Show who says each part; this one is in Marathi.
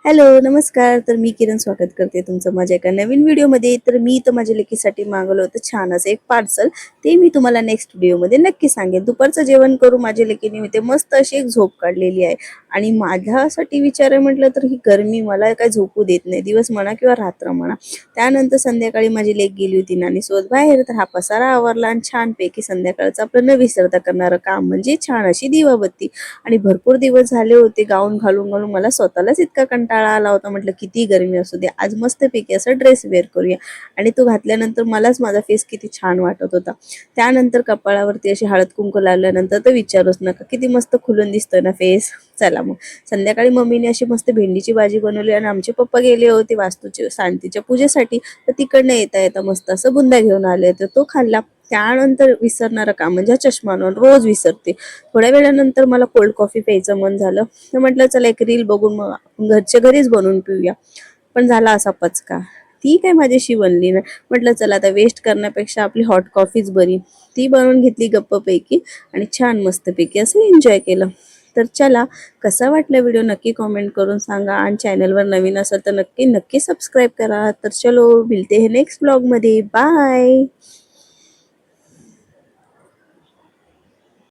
Speaker 1: हॅलो, नमस्कार. तर मी किरण स्वागत करते तुमचं माझ्या एका नवीन व्हिडिओमध्ये. तर मी तर माझ्या लेकीसाठी मागवलं होतं छान असं एक पार्सल. ते मी तुम्हाला नेक्स्ट व्हिडिओमध्ये नक्की सांगेन. दुपारचं जेवण करून माझ्या लेकीने मी ते मस्त अशी एक झोप काढलेली आहे. आणि माझ्यासाठी विचार आहे म्हटलं तर ही गरमी मला काही झोपू देत नाही, दिवस म्हणा किंवा रात्र म्हणा. त्यानंतर संध्याकाळी माझी लेक गेली होती नानीसोबत बाहेर, तर हा पसारा आवरला आणि छानपैकी संध्याकाळचं आपलं न विसरता करणारं काम म्हणजे छान अशी दिवाबत्ती. आणि भरपूर दिवस झाले होते गाऊन घालून घालून मला स्वतःलाच इतका कंटाळा आला होता. म्हटलं किती गरमी असू दे, आज मस्तपैकी असं ड्रेस वेअर करूया. आणि तो घातल्यानंतर मलाच माझा फेस किती छान वाटत होता. त्यानंतर कपाळावरती अशी हळद कुंकू लावल्यानंतर तर विचारूच नका, किती मस्त खुलून दिसतोय ना फेस. चला मग संध्याकाळी मम्मीने अशी मस्त भेंडीची भाजी बनवली आणि आमचे पप्पा गेले होते वास्तूच्या शांतीच्या पूजेसाठी. तर तिकडनं येता येता मस्त असं बुंदा घेऊन आले, तर तो खाल्ला. त्यानंतर विसरणारं काम म्हणजे चष्मा रोज विसरते. थोड्या वेळानंतर मला कोल्ड कॉफी प्यायचं मन झालं, तर म्हटलं चला एक रील बघून मग आपण घरच्या घरीच बनवून पिऊया. पण झाला असा पचका. ती काय माझ्याशी बनली नाही. म्हटलं चला आता वेस्ट करण्यापेक्षा आपली हॉट कॉफीच बरी. ती बनवून घेतली गप्पपैकी आणि छान मस्तपैकी असं एन्जॉय केलं. तर चला, कसा वाटला व्हिडिओ नक्की कॉमेंट करून सांगा. आणि चॅनलवर नवीन असेल तर नक्की नक्की सबस्क्राईब करा. तर चलो मिळते हे नेक्स्ट ब्लॉगमध्ये. बाय.